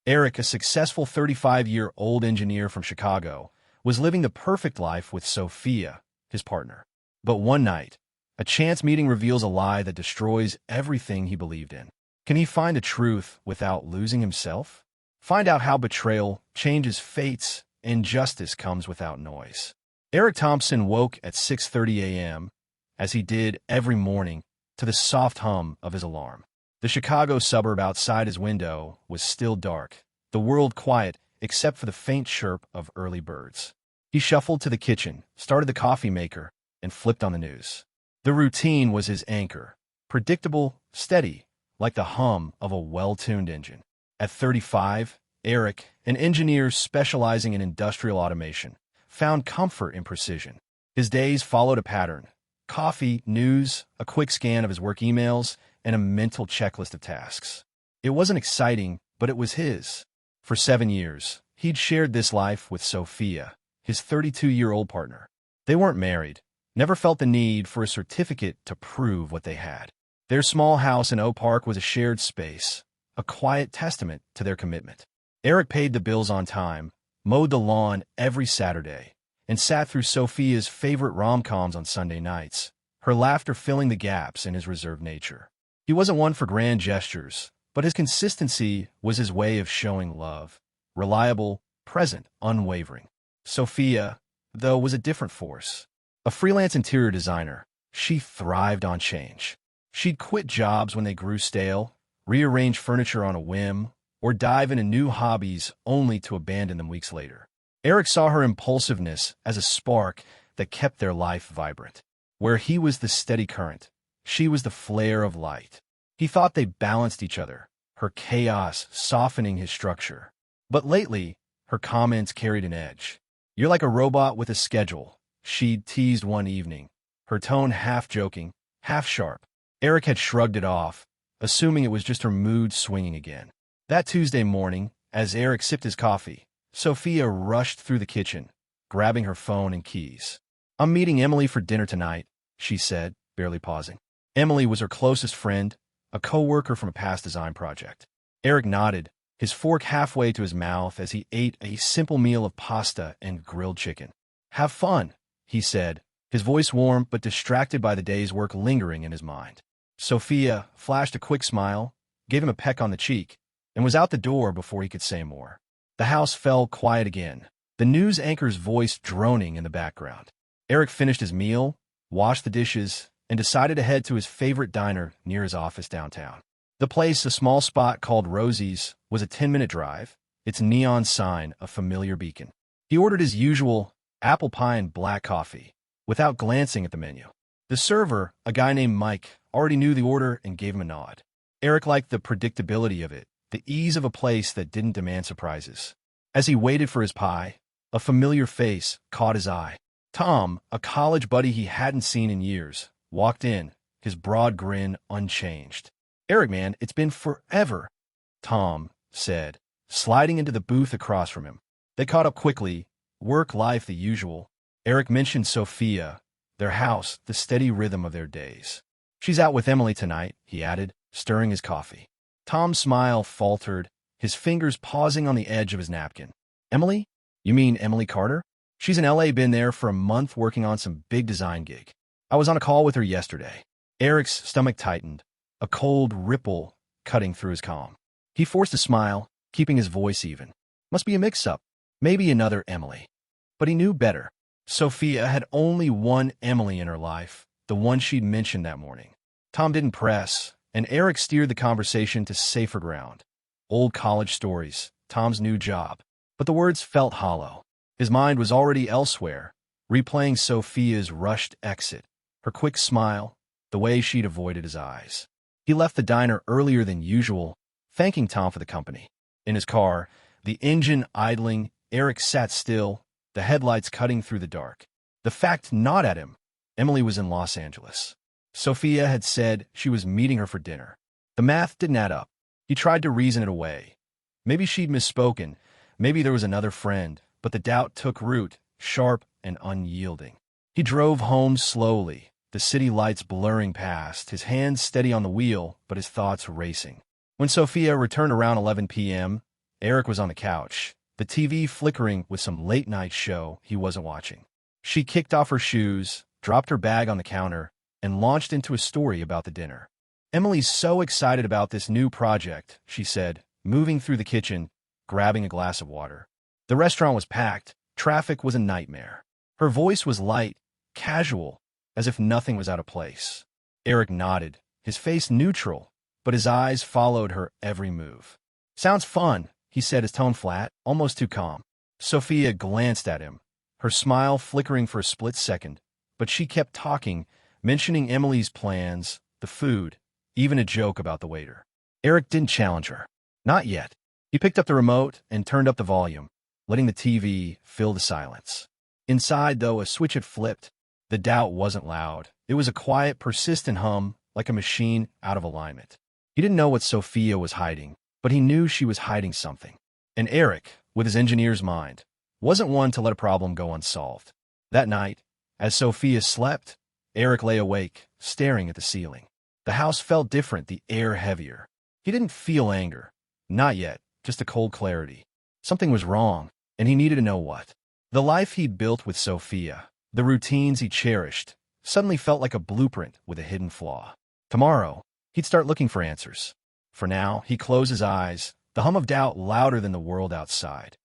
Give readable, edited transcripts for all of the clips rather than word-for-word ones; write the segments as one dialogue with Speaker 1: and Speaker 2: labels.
Speaker 1: Eric, a successful 35-year-old engineer from Chicago, was living the perfect life with Sophia, his partner. But one night, a chance meeting reveals a lie that destroys everything he believed in. Can he find the truth without losing himself? Find out how betrayal changes fates and justice comes without noise. Eric Thompson woke at 6:30 a.m., as he did every morning, to the soft hum of his alarm. The Chicago suburb outside his window was still dark, the world quiet except for the faint chirp of early birds. He shuffled to the kitchen, started the coffee maker, and flipped on the news. The routine was his anchor, predictable, steady, like the hum of a well-tuned engine. At 35, Eric, an engineer specializing in industrial automation, found comfort in precision. His days followed a pattern: coffee, news, a quick scan of his work emails, and a mental checklist of tasks. It wasn't exciting, but it was his. For 7 years, he'd shared this life with Sophia, his 32-year-old partner. They weren't married, never felt the need for a certificate to prove what they had. Their small house in Oak Park was a shared space, a quiet testament to their commitment. Eric paid the bills on time, mowed the lawn every Saturday, and sat through Sophia's favorite rom-coms on Sunday nights, her laughter filling the gaps in his reserved nature. He wasn't one for grand gestures, but his consistency was his way of showing love. Reliable, present, unwavering. Sophia, though, was a different force. A freelance interior designer, she thrived on change. She'd quit jobs when they grew stale, rearrange furniture on a whim, or dive into new hobbies only to abandon them weeks later. Eric saw her impulsiveness as a spark that kept their life vibrant. Where he was the steady current, she was the flare of light. He thought they balanced each other, her chaos softening his structure. But lately, her comments carried an edge. "You're like a robot with a schedule," she'd teased one evening, her tone half joking, half sharp. Eric had shrugged it off, assuming it was just her mood swinging again. That Tuesday morning, as Eric sipped his coffee, Sophia rushed through the kitchen, grabbing her phone and keys. "I'm meeting Emily for dinner tonight," she said, barely pausing. Emily was her closest friend, a co-worker from a past design project. Eric nodded, his fork halfway to his mouth as he ate a simple meal of pasta and grilled chicken. "Have fun," he said, his voice warm but distracted by the day's work lingering in his mind. Sophia flashed a quick smile, gave him a peck on the cheek, and was out the door before he could say more. The house fell quiet again, the news anchor's voice droning in the background. Eric finished his meal, washed the dishes, and decided to head to his favorite diner near his office downtown. The place, a small spot called Rosie's, was a 10-minute drive, its neon sign a familiar beacon. He ordered his usual apple pie and black coffee, without glancing at the menu. The server, a guy named Mike, already knew the order and gave him a nod. Eric liked the predictability of it, the ease of a place that didn't demand surprises. As he waited for his pie, a familiar face caught his eye. Tom, a college buddy he hadn't seen in years, walked in, his broad grin unchanged. "Eric, man, it's been forever," Tom said, sliding into the booth across from him. They caught up quickly, work, life, the usual. Eric mentioned Sophia, their house, the steady rhythm of their days. "She's out with Emily tonight," he added, stirring his coffee. Tom's smile faltered, his fingers pausing on the edge of his napkin. "Emily? You mean Emily Carter? She's in LA, been there for a month working on some big design gig. I was on a call with her yesterday." Eric's stomach tightened, a cold ripple cutting through his calm. He forced a smile, keeping his voice even. Must be a mix-up. Maybe another Emily. But he knew better. Sophia had only one Emily in her life, the one she'd mentioned that morning. Tom didn't press, and Eric steered the conversation to safer ground. Old college stories, Tom's new job. But the words felt hollow. His mind was already elsewhere, replaying Sophia's rushed exit, her quick smile, the way she'd avoided his eyes. He left the diner earlier than usual, thanking Tom for the company. In his car, the engine idling, Eric sat still, the headlights cutting through the dark. The fact gnawed at him. Emily was in Los Angeles. Sophia had said she was meeting her for dinner. The math didn't add up. He tried to reason it away. Maybe she'd misspoken. Maybe there was another friend. But the doubt took root, sharp and unyielding. He drove home slowly, the city lights blurring past, his hands steady on the wheel, but his thoughts racing. When Sophia returned around 11 p.m., Eric was on the couch, the TV flickering with some late-night show he wasn't watching. She kicked off her shoes, dropped her bag on the counter, and launched into a story about the dinner. "Emily's so excited about this new project," she said, moving through the kitchen, grabbing a glass of water. The restaurant was packed. Traffic was a nightmare. Her voice was light, casual, as if nothing was out of place. Eric nodded, his face neutral, but his eyes followed her every move. "Sounds fun," he said, his tone flat, almost too calm. Sophia glanced at him, her smile flickering for a split second, but she kept talking, mentioning Emily's plans, the food, even a joke about the waiter. Eric didn't challenge her. Not yet. He picked up the remote and turned up the volume, letting the TV fill the silence. Inside, though, a switch had flipped. The doubt wasn't loud. It was a quiet, persistent hum, like a machine out of alignment. He didn't know what Sophia was hiding, but he knew she was hiding something. And Eric, with his engineer's mind, wasn't one to let a problem go unsolved. That night, as Sophia slept, Eric lay awake, staring at the ceiling. The house felt different, the air heavier. He didn't feel anger. Not yet, just a cold clarity. Something was wrong, and he needed to know what. The life he'd built with Sophia, the routines he cherished, suddenly felt like a blueprint with a hidden flaw. Tomorrow, he'd start looking for answers. For now, he closed his eyes, the hum of doubt louder than the world outside.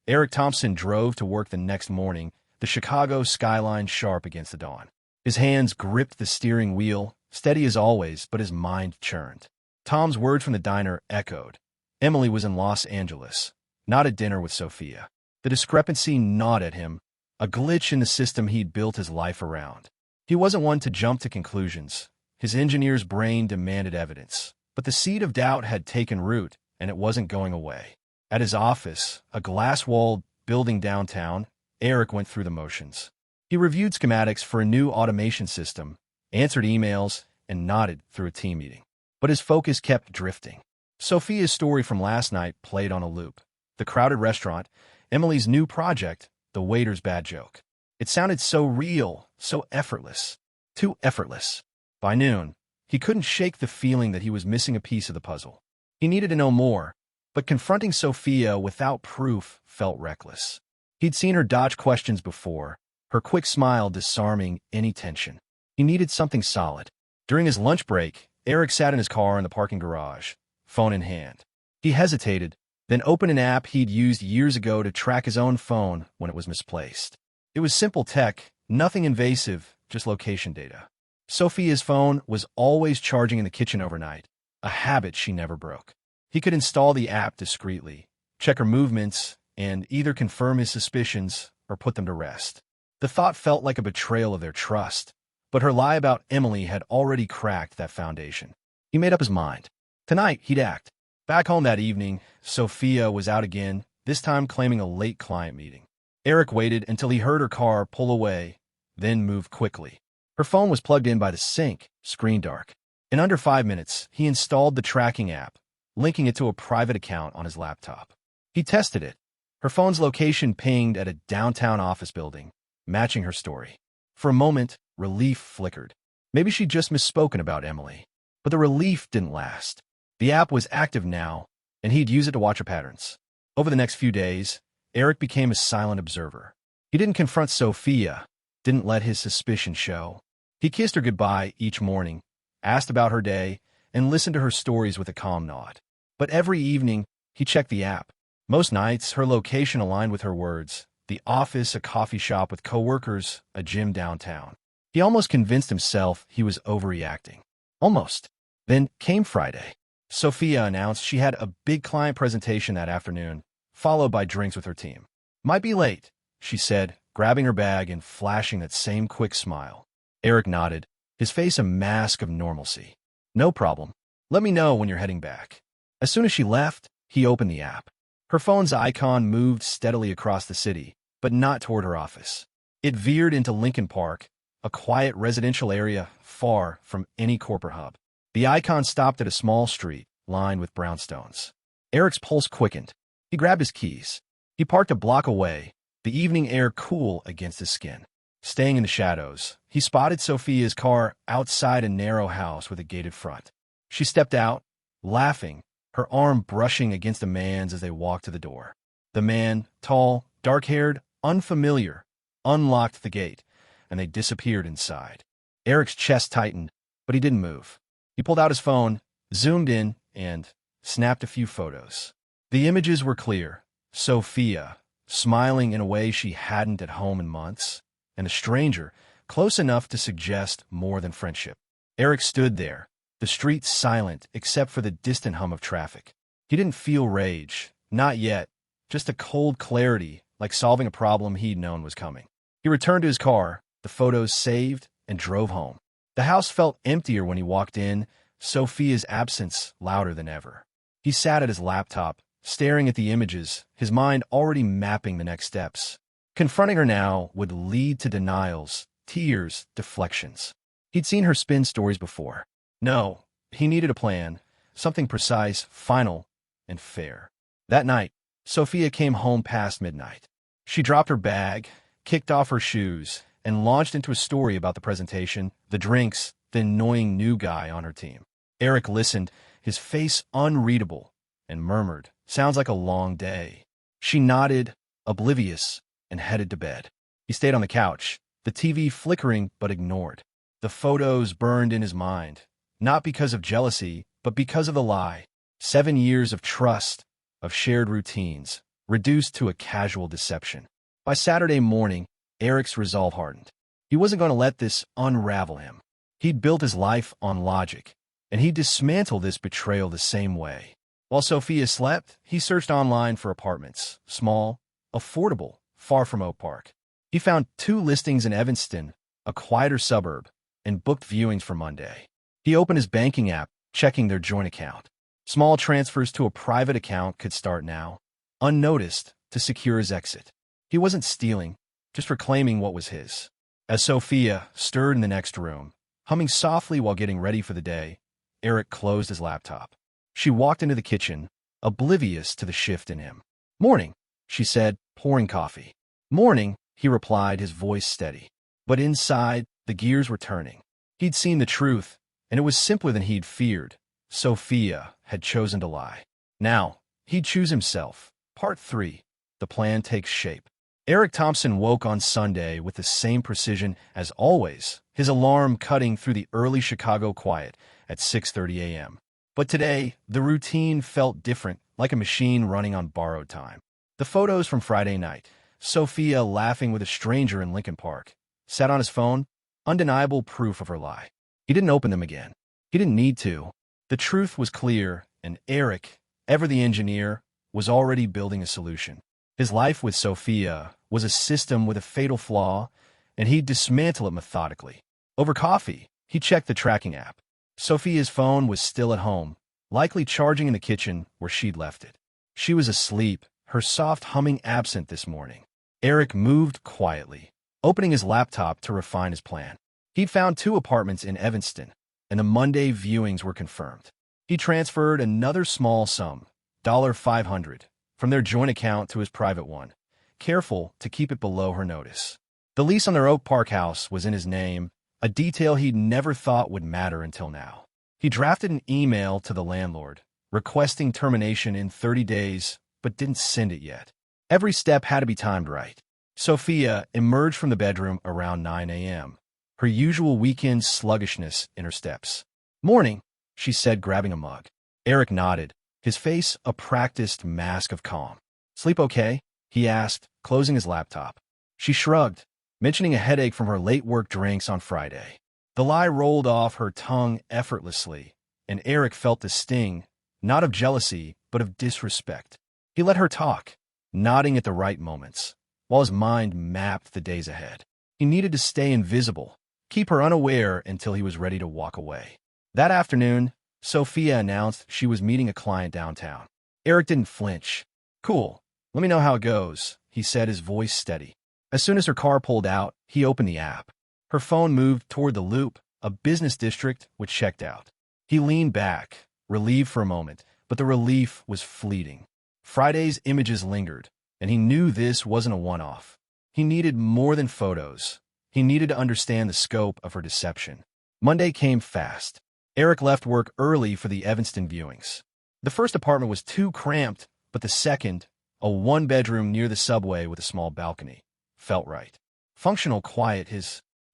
Speaker 1: Eric Thompson drove to work the next morning, the Chicago skyline sharp against the dawn. His hands gripped the steering wheel, steady as always, but his mind churned. Tom's words from the diner echoed. Emily was in Los Angeles, not at dinner with Sophia. The discrepancy gnawed at him, a glitch in the system he'd built his life around. He wasn't one to jump to conclusions. His engineer's brain demanded evidence. But the seed of doubt had taken root, and it wasn't going away. At his office, a glass-walled building downtown, Eric went through the motions. He reviewed schematics for a new automation system, answered emails, and nodded through a team meeting. But his focus kept drifting. Sophia's story from last night played on a loop. The crowded restaurant, Emily's new project, the waiter's bad joke. It sounded so real, so effortless. Too effortless. By noon, he couldn't shake the feeling that he was missing a piece of the puzzle. He needed to know more, but confronting Sophia without proof felt reckless. He'd seen her dodge questions before, her quick smile disarming any tension. He needed something solid. During his lunch break, Eric sat in his car in the parking garage, phone in hand. He hesitated, then opened an app he'd used years ago to track his own phone when it was misplaced. It was simple tech, nothing invasive, just location data. Sophia's phone was always charging in the kitchen overnight, a habit she never broke. He could install the app discreetly, check her movements, and either confirm his suspicions or put them to rest. The thought felt like a betrayal of their trust, but her lie about Emily had already cracked that foundation. He made up his mind. Tonight, he'd act. Back home that evening, Sophia was out again, this time claiming a late client meeting. Eric waited until he heard her car pull away, then moved quickly. Her phone was plugged in by the sink, screen dark. In under 5 minutes, he installed the tracking app, linking it to a private account on his laptop. He tested it. Her phone's location pinged at a downtown office building, matching her story. For a moment, relief flickered. Maybe she'd just misspoken about Emily. But the relief didn't last. The app was active now, and he'd use it to watch her patterns. Over the next few days, Eric became a silent observer. He didn't confront Sophia, didn't let his suspicion show. He kissed her goodbye each morning, asked about her day, and listened to her stories with a calm nod. But every evening, he checked the app. Most nights, her location aligned with her words. The office, a coffee shop with coworkers, a gym downtown. He almost convinced himself he was overreacting. Almost. Then came Friday. Sophia announced she had a big client presentation that afternoon, followed by drinks with her team. "Might be late," she said, grabbing her bag and flashing that same quick smile. Eric nodded, his face a mask of normalcy. "No problem. Let me know when you're heading back." As soon as she left, he opened the app. Her phone's icon moved steadily across the city, but not toward her office. It veered into Lincoln Park, a quiet residential area far from any corporate hub. The icon stopped at a small street lined with brownstones. Eric's pulse quickened. He grabbed his keys. He parked a block away, the evening air cool against his skin. Staying in the shadows, he spotted Sophia's car outside a narrow house with a gated front. She stepped out, laughing, her arm brushing against a man's as they walked to the door. The man, tall, dark-haired, unfamiliar, unlocked the gate, and they disappeared inside. Eric's chest tightened, but he didn't move. He pulled out his phone, zoomed in, and snapped a few photos. The images were clear. Sophia, smiling in a way she hadn't at home in months, and a stranger, close enough to suggest more than friendship. Eric stood there, the street silent except for the distant hum of traffic. He didn't feel rage, not yet, just a cold clarity, like solving a problem he'd known was coming. He returned to his car, the photos saved, and drove home. The house felt emptier when he walked in, Sophia's absence louder than ever. He sat at his laptop, staring at the images, his mind already mapping the next steps. Confronting her now would lead to denials, tears, deflections. He'd seen her spin stories before. No, he needed a plan, something precise, final, and fair. That night, Sophia came home past midnight. She dropped her bag, kicked off her shoes, and launched into a story about the presentation, the drinks, the annoying new guy on her team. Eric listened, his face unreadable, and murmured, "Sounds like a long day." She nodded, oblivious, and headed to bed. He stayed on the couch, the TV flickering but ignored. The photos burned in his mind, not because of jealousy, but because of the lie. 7 years of trust, of shared routines, reduced to a casual deception. By Saturday morning, Eric's resolve hardened. He wasn't going to let this unravel him. He'd built his life on logic, and he'd dismantle this betrayal the same way. While Sophia slept, he searched online for apartments, small, affordable, far from Oak Park. He found 2 listings in Evanston, a quieter suburb, and booked viewings for Monday. He opened his banking app, checking their joint account. Small transfers to a private account could start now, unnoticed, to secure his exit. He wasn't stealing, just reclaiming what was his. As Sophia stirred in the next room, humming softly while getting ready for the day, Eric closed his laptop. She walked into the kitchen, oblivious to the shift in him. "Morning," she said, pouring coffee. "Morning," he replied, his voice steady. But inside, the gears were turning. He'd seen the truth, and it was simpler than he'd feared. Sophia had chosen to lie. Now, he'd choose himself. Part 3. The plan takes shape. Eric Thompson woke on Sunday with the same precision as always, his alarm cutting through the early Chicago quiet at 6:30 a.m. But today, the routine felt different, like a machine running on borrowed time. The photos from Friday night, Sophia laughing with a stranger in Lincoln Park, sat on his phone, undeniable proof of her lie. He didn't open them again. He didn't need to. The truth was clear, and Eric, ever the engineer, was already building a solution. His life with Sophia was a system with a fatal flaw, and he'd dismantle it methodically. Over coffee, he checked the tracking app. Sophia's phone was still at home, likely charging in the kitchen where she'd left it. She was asleep, her soft humming absent this morning. Eric moved quietly, opening his laptop to refine his plan. He'd found 2 apartments in Evanston, and the Monday viewings were confirmed. He transferred another small sum, $500, from their joint account to his private one, careful to keep it below her notice. The lease on their Oak Park house was in his name, a detail he'd never thought would matter until now. He drafted an email to the landlord, requesting termination in 30 days, but didn't send it yet. Every step had to be timed right. Sophia emerged from the bedroom around 9 a.m., her usual weekend sluggishness in her steps. "Morning," she said, grabbing a mug. Eric nodded, his face a practiced mask of calm. "Sleep okay?" he asked, closing his laptop. She shrugged, mentioning a headache from her late work drinks on Friday. The lie rolled off her tongue effortlessly, and Eric felt the sting, not of jealousy, but of disrespect. He let her talk, nodding at the right moments, while his mind mapped the days ahead. He needed to stay invisible, keep her unaware until he was ready to walk away. That afternoon, Sophia announced she was meeting a client downtown. Eric didn't flinch. "Cool, let me know how it goes," he said, his voice steady. As soon as her car pulled out, he opened the app. Her phone moved toward the Loop, a business district, which checked out. He leaned back, relieved for a moment, but the relief was fleeting. Friday's images lingered, and he knew this wasn't a one-off. He needed more than photos. He needed to understand the scope of her deception. Monday came fast. Eric left work early for the Evanston viewings. The first apartment was too cramped, but the second, a one-bedroom near the subway with a small balcony, felt right. Functional, quiet,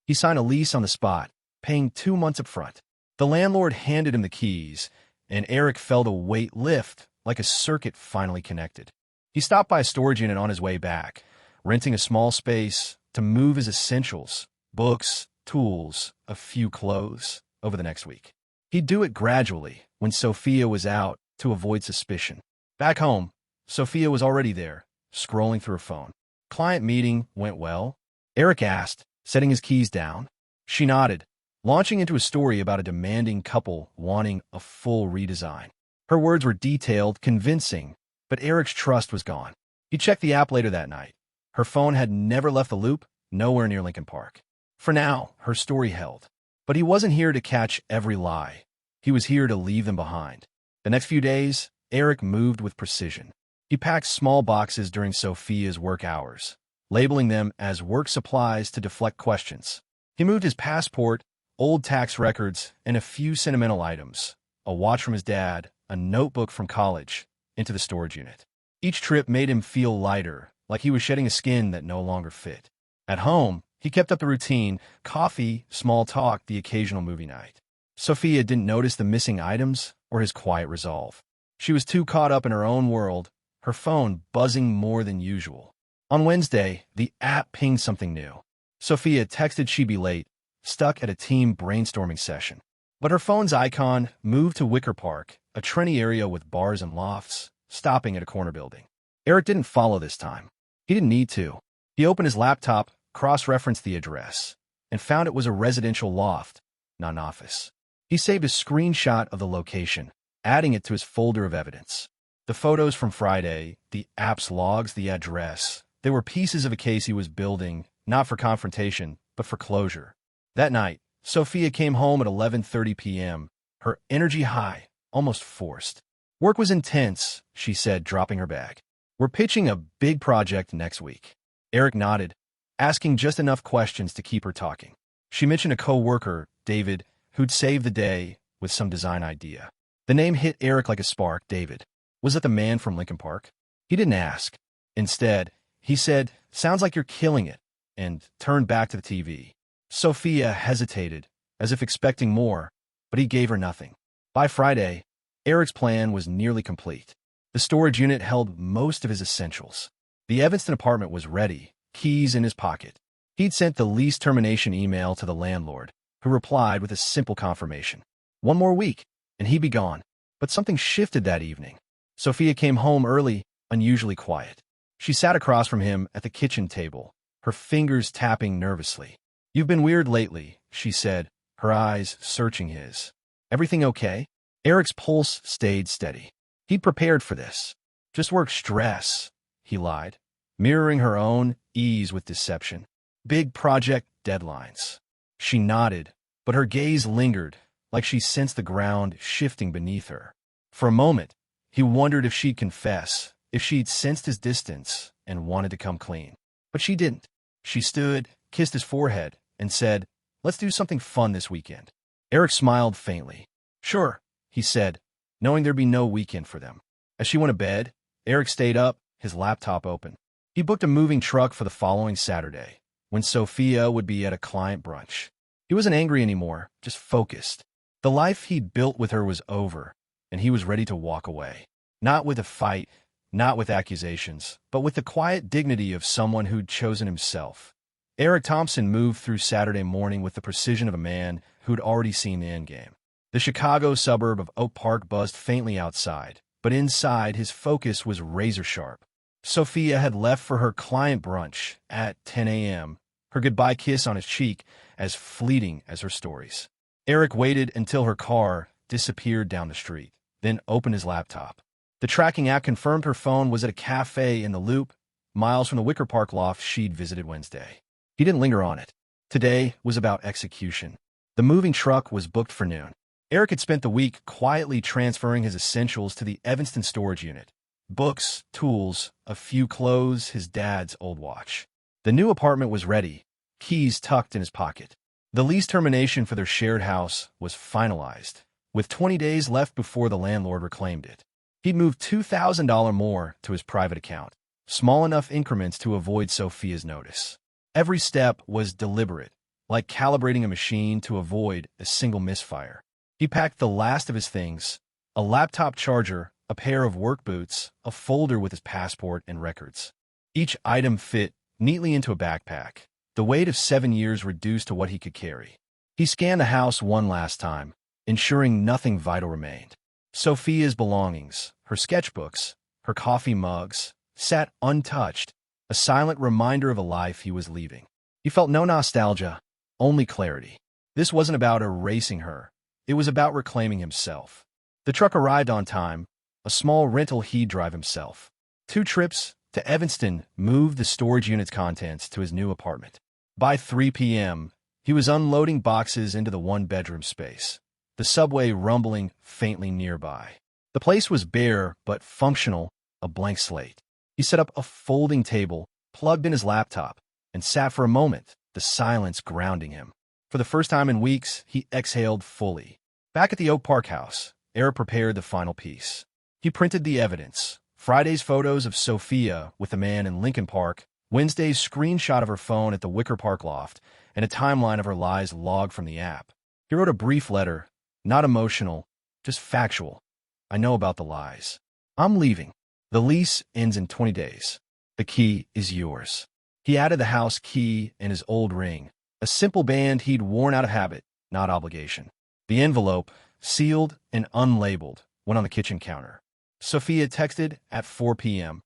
Speaker 1: he signed a lease on the spot, paying 2 months up front. The landlord handed him the keys, and Eric felt a weight lift, like a circuit finally connected. He stopped by a storage unit on his way back, renting a small space to move his essentials, books, tools, a few clothes, over the next week. He'd do it gradually, when Sophia was out, to avoid suspicion. Back home, Sophia was already there, scrolling through her phone. Client meeting went well? Eric asked, setting his keys down. She nodded, launching into a story about a demanding couple wanting a full redesign. Her words were detailed, convincing, but Eric's trust was gone. He checked the app later that night. Her phone had never left the loop, nowhere near Lincoln Park. For now, her story held. But he wasn't here to catch every lie. He was here to leave them behind. The next few days, Eric moved with precision. He packed small boxes during Sophia's work hours, labeling them as work supplies to deflect questions. He moved his passport, old tax records, and a few sentimental items, a watch from his dad, a notebook from college, into the storage unit. Each trip made him feel lighter, like he was shedding a skin that no longer fit. At home, he kept up the routine: coffee, small talk, the occasional movie night. Sophia didn't notice the missing items or his quiet resolve. She was too caught up in her own world, her phone buzzing more than usual. On Wednesday, the app pinged something new. Sophia texted she'd be late, stuck at a team brainstorming session. But her phone's icon moved to Wicker Park, a trendy area with bars and lofts, stopping at a corner building. Eric didn't follow this time. He didn't need to. He opened his laptop, cross-referenced the address, and found it was a residential loft, not an office. He saved a screenshot of the location, adding it to his folder of evidence. The photos from Friday, the app's logs, the address, they were pieces of a case he was building, not for confrontation, but for closure. That night, Sophia came home at 11:30 p.m., her energy high, almost forced. Work was intense, she said, dropping her bag. We're pitching a big project next week. Eric nodded, asking just enough questions to keep her talking. She mentioned a co-worker, David, who'd saved the day with some design idea. The name hit Eric like a spark. David. Was it the man from Lincoln Park? He didn't ask. Instead, he said, "Sounds like you're killing it," and turned back to the TV. Sophia hesitated, as if expecting more, but he gave her nothing. By Friday, Eric's plan was nearly complete. The storage unit held most of his essentials. The Evanston apartment was ready, keys in his pocket. He'd sent the lease termination email to the landlord, who replied with a simple confirmation. 1 more week, and he'd be gone. But something shifted that evening. Sophia came home early, unusually quiet. She sat across from him at the kitchen table, her fingers tapping nervously. "You've been weird lately," she said, her eyes searching his. "Everything okay?" Eric's pulse stayed steady. He'd prepared for this. "Just work stress," he lied, mirroring her own ease with deception. "Big project deadlines." She nodded, but her gaze lingered, like she sensed the ground shifting beneath her. For a moment, he wondered if she'd confess, if she'd sensed his distance and wanted to come clean. But she didn't. She stood, kissed his forehead, and said, "Let's do something fun this weekend." Eric smiled faintly. "Sure," he said, knowing there'd be no weekend for them. As she went to bed, Eric stayed up, his laptop open. He booked a moving truck for the following Saturday, when Sophia would be at a client brunch. He wasn't angry anymore, just focused. The life he'd built with her was over, and he was ready to walk away. Not with a fight, not with accusations, but with the quiet dignity of someone who'd chosen himself. Eric Thompson moved through Saturday morning with the precision of a man who'd already seen the endgame. The Chicago suburb of Oak Park buzzed faintly outside, but inside his focus was razor-sharp. Sophia had left for her client brunch at 10 a.m., her goodbye kiss on his cheek as fleeting as her stories. Eric waited until her car disappeared down the street, then opened his laptop. The tracking app confirmed her phone was at a cafe in the Loop, miles from the Wicker Park loft she'd visited Wednesday. He didn't linger on it. Today was about execution. The moving truck was booked for noon. Eric had spent the week quietly transferring his essentials to the Evanston storage unit. Books, tools, a few clothes, his dad's old watch. The new apartment was ready, keys tucked in his pocket. The lease termination for their shared house was finalized, with 20 days left before the landlord reclaimed it. He'd moved $2,000 more to his private account, small enough increments to avoid Sophia's notice. Every step was deliberate, like calibrating a machine to avoid a single misfire. He packed the last of his things, a laptop charger, a pair of work boots, a folder with his passport and records. Each item fit neatly into a backpack, the weight of 7 years reduced to what he could carry. He scanned the house one last time, ensuring nothing vital remained. Sophia's belongings, her sketchbooks, her coffee mugs, sat untouched, a silent reminder of a life he was leaving. He felt no nostalgia, only clarity. This wasn't about erasing her. It was about reclaiming himself. The truck arrived on time, a small rental he'd drive himself. 2 trips to Evanston moved the storage unit's contents to his new apartment. By 3 p.m., he was unloading boxes into the one-bedroom space, the subway rumbling faintly nearby. The place was bare but functional, a blank slate. He set up a folding table, plugged in his laptop, and sat for a moment, the silence grounding him. For the first time in weeks, he exhaled fully. Back at the Oak Park house, Eric prepared the final piece. He printed the evidence: Friday's photos of Sophia with the man in Lincoln Park, Wednesday's screenshot of her phone at the Wicker Park loft, and a timeline of her lies logged from the app. He wrote a brief letter, not emotional, just factual. I know about the lies. I'm leaving. The lease ends in 20 days. The key is yours. He added the house key and his old ring, a simple band he'd worn out of habit, not obligation. The envelope, sealed and unlabeled, went on the kitchen counter. Sophia texted at 4 p.m.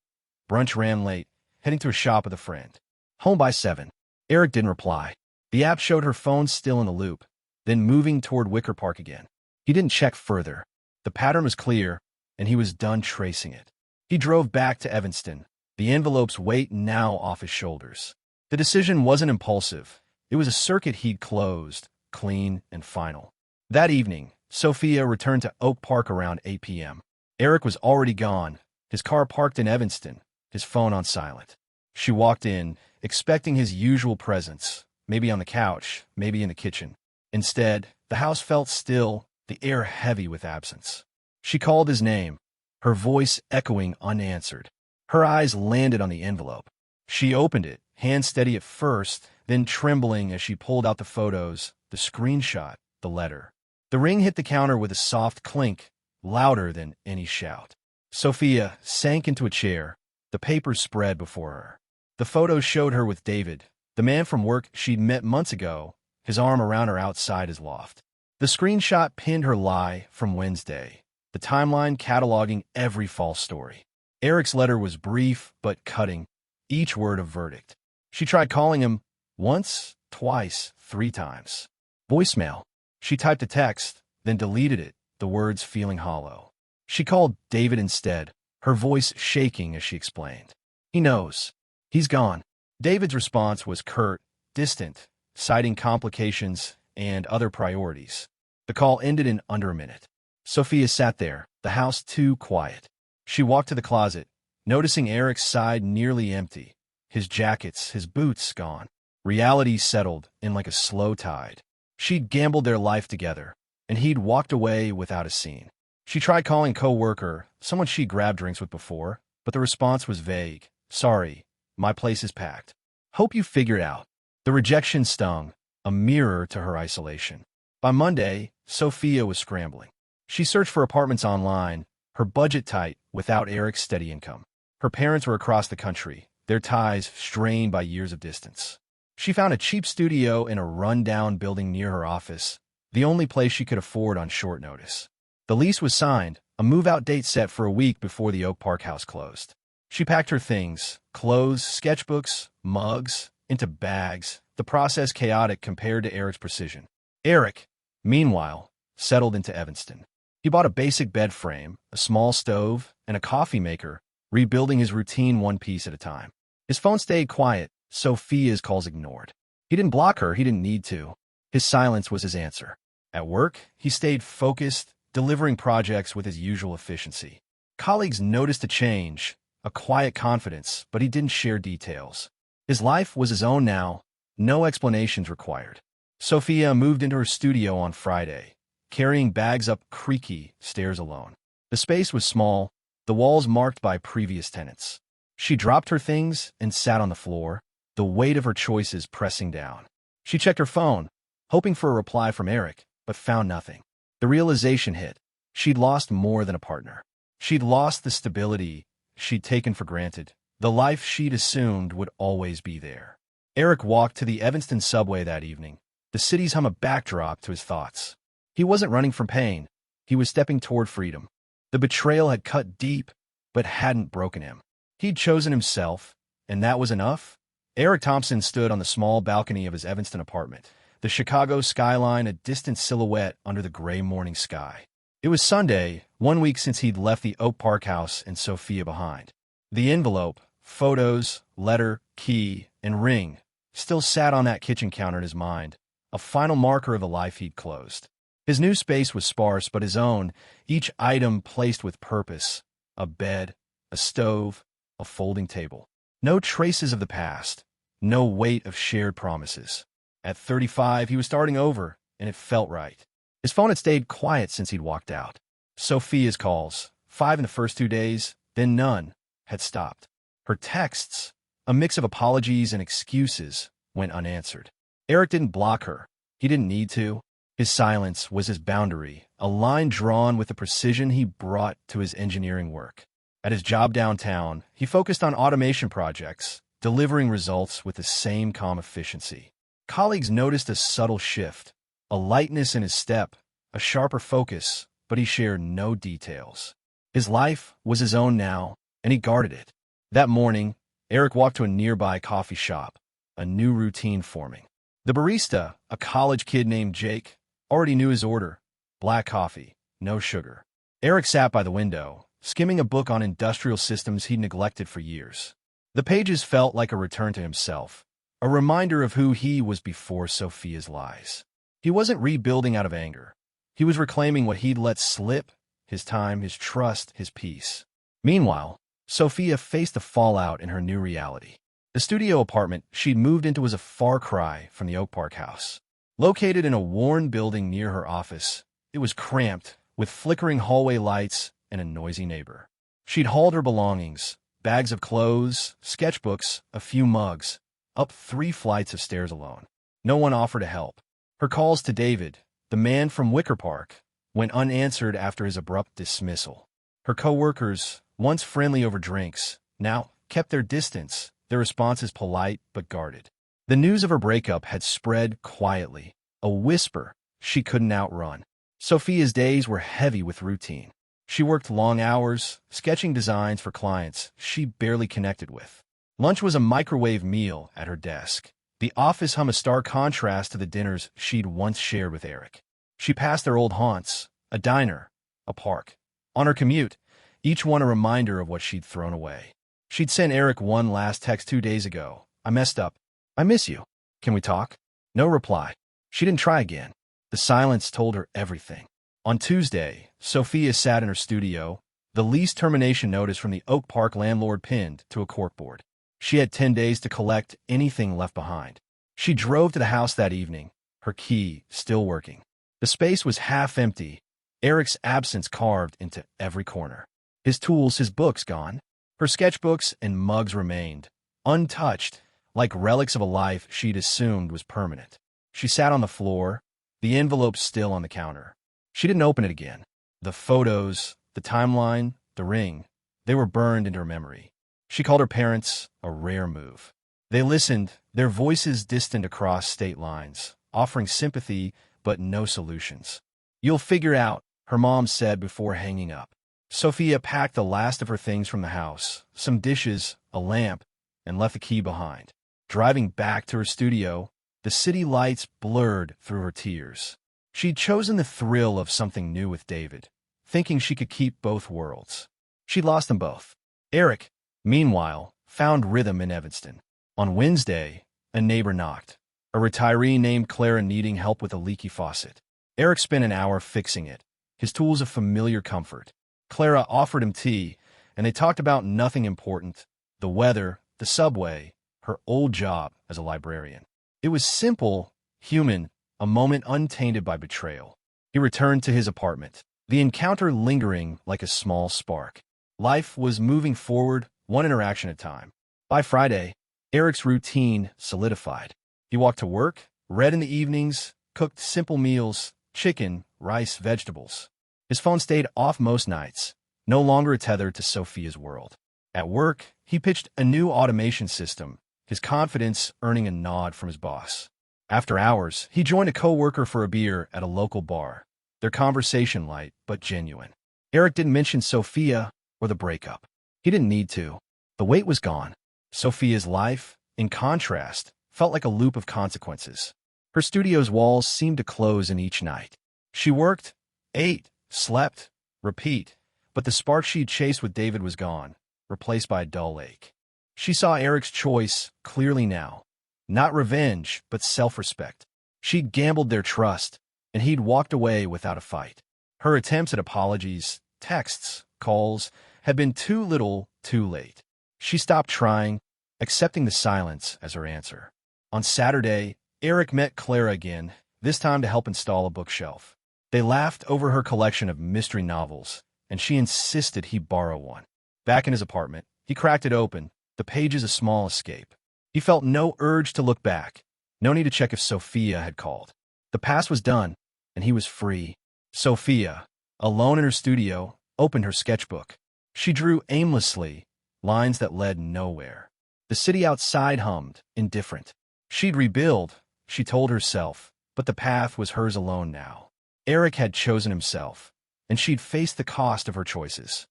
Speaker 1: Brunch ran late, heading to a shop with a friend. Home by 7. Eric didn't reply. The app showed her phone still in the loop, then moving toward Wicker Park again. He didn't check further. The pattern was clear, and he was done tracing it. He drove back to Evanston, the envelope's weight now off his shoulders. The decision wasn't impulsive. It was a circuit he'd closed, clean and final. That evening, Sophia returned to Oak Park around 8 p.m. Eric was already gone, his car parked in Evanston, his phone on silent. She walked in, expecting his usual presence, maybe on the couch, maybe in the kitchen. Instead, the house felt still, the air heavy with absence. She called his name, her voice echoing unanswered. Her eyes landed on the envelope. She opened it, hand steady at first, then trembling as she pulled out the photos, the screenshot, the letter. The ring hit the counter with a soft clink, louder than any shout. Sophia sank into a chair, the papers spread before her. The photos showed her with David, the man from work she'd met months ago, his arm around her outside his loft. The screenshot pinned her lie from Wednesday, the timeline cataloging every false story. Eric's letter was brief but cutting, each word a verdict. She tried calling him once, twice, 3 times. Voicemail. She typed a text, then deleted it, the words feeling hollow. She called David instead, her voice shaking as she explained. He knows. He's gone. David's response was curt, distant, citing complications and other priorities. The call ended in under a minute. Sophia sat there, the house too quiet. She walked to the closet, noticing Eric's side nearly empty, his jackets, his boots gone. Reality settled in like a slow tide. She'd gambled their life together, and he'd walked away without a scene. She tried calling co-worker, someone she'd grabbed drinks with before, but the response was vague. Sorry, my place is packed. Hope you figure it out. The rejection stung, a mirror to her isolation. By Monday, Sophia was scrambling. She searched for apartments online, her budget tight without Eric's steady income. Her parents were across the country, their ties strained by years of distance. She found a cheap studio in a run-down building near her office, the only place she could afford on short notice. The lease was signed, a move-out date set for a week before the Oak Park house closed. She packed her things, clothes, sketchbooks, mugs, into bags, the process chaotic compared to Eric's precision. Eric, meanwhile, settled into Evanston. He bought a basic bed frame, a small stove, and a coffee maker, rebuilding his routine one piece at a time. His phone stayed quiet, Sophia's calls ignored. He didn't block her, he didn't need to. His silence was his answer. At work, he stayed focused, delivering projects with his usual efficiency. Colleagues noticed a change, a quiet confidence, but he didn't share details. His life was his own now, no explanations required. Sophia moved into her studio on Friday, carrying bags up creaky stairs alone. The space was small, the walls marked by previous tenants. She dropped her things and sat on the floor, the weight of her choices pressing down. She checked her phone, hoping for a reply from Eric, but found nothing. The realization hit. She'd lost more than a partner. She'd lost the stability she'd taken for granted, the life she'd assumed would always be there. Eric walked to the Evanston subway that evening, the city's hum a backdrop to his thoughts. He wasn't running from pain. He was stepping toward freedom. The betrayal had cut deep, but hadn't broken him. He'd chosen himself, and that was enough. Eric Thompson stood on the small balcony of his Evanston apartment, the Chicago skyline a distant silhouette under the gray morning sky. It was Sunday, 1 week since he'd left the Oak Park house in Sophia behind. The envelope, photos, letter, key, and ring still sat on that kitchen counter in his mind, a final marker of the life he'd closed. His new space was sparse, but his own, each item placed with purpose: a bed, a stove, a folding table. No traces of the past, no weight of shared promises. At 35, he was starting over, and it felt right. His phone had stayed quiet since he'd walked out. Sophia's calls, 5 in the first 2 days, then none, had stopped. Her texts, a mix of apologies and excuses, went unanswered. Eric didn't block her. He didn't need to. His silence was his boundary, a line drawn with the precision he brought to his engineering work. At his job downtown, he focused on automation projects, delivering results with the same calm efficiency. Colleagues noticed a subtle shift, a lightness in his step, a sharper focus, but he shared no details. His life was his own now, and he guarded it. That morning, Eric walked to a nearby coffee shop, a new routine forming. The barista, a college kid named Jake, already knew his order: black coffee, no sugar. Eric sat by the window, skimming a book on industrial systems he'd neglected for years. The pages felt like a return to himself, a reminder of who he was before Sophia's lies. He wasn't rebuilding out of anger. He was reclaiming what he'd let slip: his time, his trust, his peace. Meanwhile, Sophia faced the fallout in her new reality. The studio apartment she'd moved into was a far cry from the Oak Park house. Located in a worn building near her office, it was cramped, with flickering hallway lights and a noisy neighbor. She'd hauled her belongings, bags of clothes, sketchbooks, a few mugs, up 3 flights of stairs alone. No one offered to help. Her calls to David, the man from Wicker Park, went unanswered after his abrupt dismissal. Her coworkers, once friendly over drinks, now kept their distance, their responses polite but guarded. The news of her breakup had spread quietly, a whisper she couldn't outrun. Sophia's days were heavy with routine. She worked long hours, sketching designs for clients she barely connected with. Lunch was a microwave meal at her desk, the office hum a stark contrast to the dinners she'd once shared with Eric. She passed their old haunts, a diner, a park. On her commute, each one a reminder of what she'd thrown away. She'd sent Eric one last text 2 days ago: "I messed up. I miss you. Can we talk?" No reply. She didn't try again. The silence told her everything. On Tuesday, Sophia sat in her studio, the lease termination notice from the Oak Park landlord pinned to a corkboard. She had 10 days to collect anything left behind. She drove to the house that evening, her key still working. The space was half empty, Eric's absence carved into every corner. His tools, his books gone. Her sketchbooks and mugs remained, untouched, like relics of a life she'd assumed was permanent. She sat on the floor, the envelope still on the counter. She didn't open it again. The photos, the timeline, the ring, they were burned into her memory. She called her parents, a rare move. They listened, their voices distant across state lines, offering sympathy but no solutions. "You'll figure out," her mom said before hanging up. Sophia packed the last of her things from the house, some dishes, a lamp, and left the key behind. Driving back to her studio, the city lights blurred through her tears. She'd chosen the thrill of something new with David, thinking she could keep both worlds. She'd lost them both. Eric, meanwhile, found rhythm in Evanston. On Wednesday, a neighbor knocked, a retiree named Clara needing help with a leaky faucet. Eric spent an hour fixing it, his tools a familiar comfort. Clara offered him tea, and they talked about nothing important: the weather, the subway, her old job as a librarian. It was simple, human, a moment untainted by betrayal. He returned to his apartment, the encounter lingering like a small spark. Life was moving forward, one interaction at a time. By Friday, Eric's routine solidified. He walked to work, read in the evenings, cooked simple meals, chicken, rice, vegetables. His phone stayed off most nights, no longer a tether to Sophia's world. At work, he pitched a new automation system, his confidence earning a nod from his boss. After hours, he joined a coworker for a beer at a local bar, their conversation light but genuine. Eric didn't mention Sophia or the breakup. He didn't need to. The weight was gone. Sophia's life, in contrast, felt like a loop of consequences. Her studio's walls seemed to close in each night. She worked, ate, slept, repeat, but the spark she'd chased with David was gone, replaced by a dull ache. She saw Eric's choice clearly now. Not revenge, but self-respect. She'd gambled their trust, and he'd walked away without a fight. Her attempts at apologies, texts, calls, had been too little, too late. She stopped trying, accepting the silence as her answer. On Saturday, Eric met Clara again, this time to help install a bookshelf. They laughed over her collection of mystery novels, and she insisted he borrow one. Back in his apartment, he cracked it open, the pages a small escape. He felt no urge to look back, no need to check if Sophia had called. The past was done, and he was free. Sophia, alone in her studio, opened her sketchbook. She drew aimlessly, lines that led nowhere. The city outside hummed, indifferent. She'd rebuild, she told herself, but the path was hers alone now. Eric had chosen himself, and she'd faced the cost of her choices.